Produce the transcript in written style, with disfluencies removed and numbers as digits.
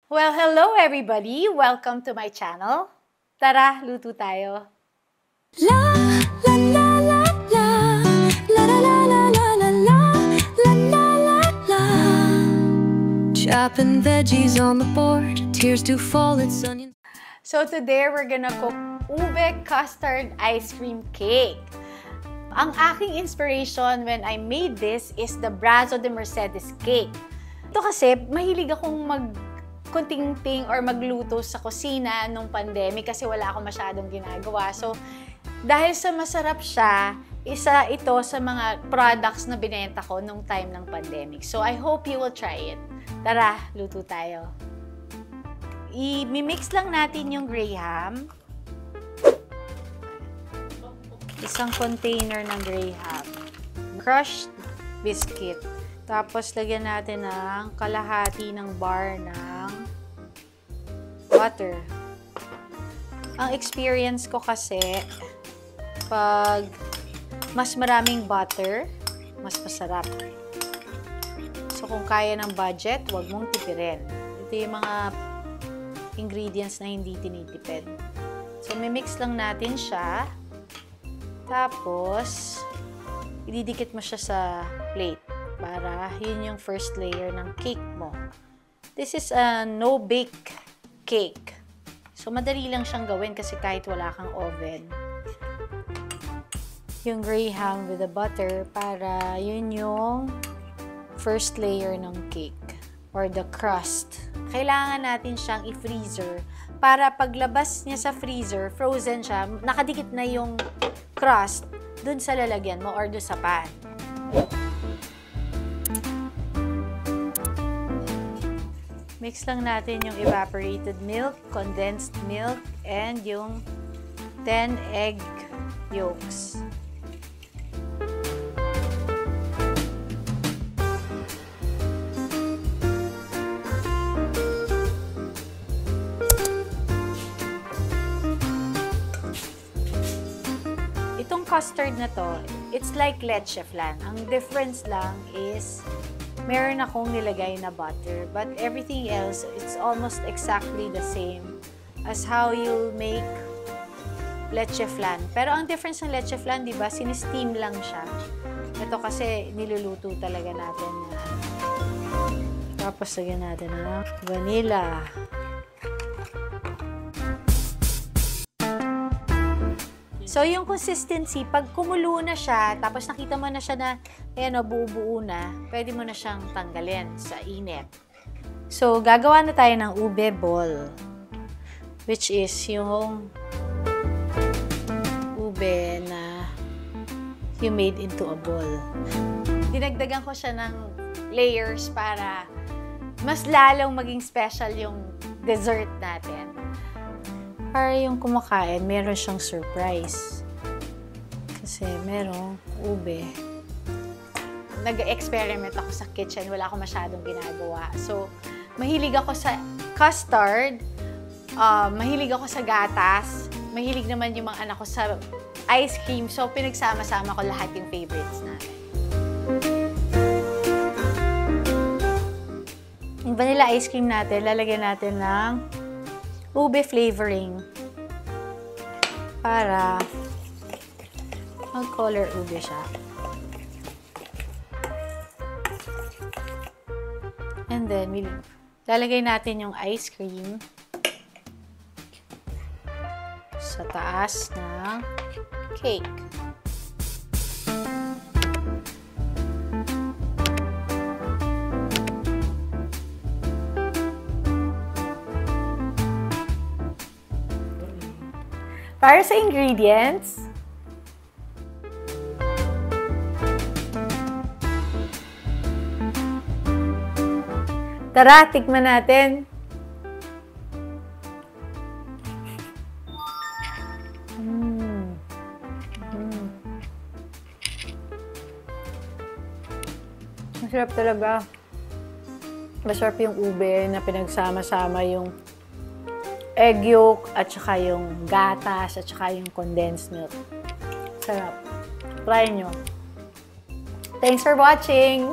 Well, hello everybody! Welcome to my channel. Tara, luto tayo. La la la la la la la la la la la la la la la. Chopping veggies on the board, tears do fall, it's onions. So today we're gonna cook ube custard ice cream cake. Ang aking inspiration when I made this is the Brazo de Mercedes cake. Ito kasi, mahilig akong kunting-ting or magluto sa kusina nung pandemic kasi wala akong masyadong ginagawa. So, dahil sa masarap siya, isa ito sa mga products na binenta ko nung time ng pandemic. So, I hope you will try it. Tara, luto tayo. I-mix lang natin yung graham. Isang container ng graham. Crushed biscuit. Tapos, lagyan natin ng kalahati ng bar ng butter. Ang experience ko kasi, pag mas maraming butter, mas masarap. So, kung kaya ng budget, huwag mong tipirin. Ito yung mga ingredients na hindi tinitipid. So, mimix lang natin siya. Tapos, ididikit mo siya sa plate para yun yung first layer ng cake mo. This is a no-bake cake. So, madali lang siyang gawin kasi kahit wala kang oven. Yung graham with the butter para yun yung first layer ng cake or the crust. Kailangan natin siyang i-freezer para paglabas niya sa freezer, frozen siya, nakadikit na yung crust dun sa lalagyan mo or dun sa pan. Mix lang natin yung evaporated milk, condensed milk, and yung 10 egg yolks. Itong custard na to, it's like leche flan. Ang difference lang is meron akong nilagay na butter, but everything else, it's almost exactly the same as how you make leche flan. Pero ang difference ng leche flan, di ba, sini-steam lang siya. Ito kasi niluluto talaga natin. Tapos lagyan natin ng vanilla. So, yung consistency, pag kumulo na siya, tapos nakita mo na siya na, ayan o, buo-buo na, pwede mo na siyang tanggalin sa init. So, gagawa na tayo ng ube ball, which is yung ube na you made into a ball. Dinagdagan ko siya ng layers para mas lalong maging special yung dessert natin. Para yung kumakain, meron siyang surprise. Kasi merong ube. Nag-experiment ako sa kitchen. Wala akong masyadong ginagawa. So, mahilig ako sa custard. Mahilig ako sa gatas. Mahilig naman yung mga anak ko sa ice cream. So, pinagsama-sama ko lahat yung favorites natin. Yung vanilla ice cream natin, lalagyan natin ng ube flavoring para mag-color ube siya. And then, lalagay natin yung ice cream sa taas ng cake. Para sa ingredients, tara, tikman natin. Masarap talaga. Masarap yung ube na pinagsama-sama yung egg yolk, at saka yung gatas, at saka yung condensed milk. Sarap. Try nyo. Thanks for watching!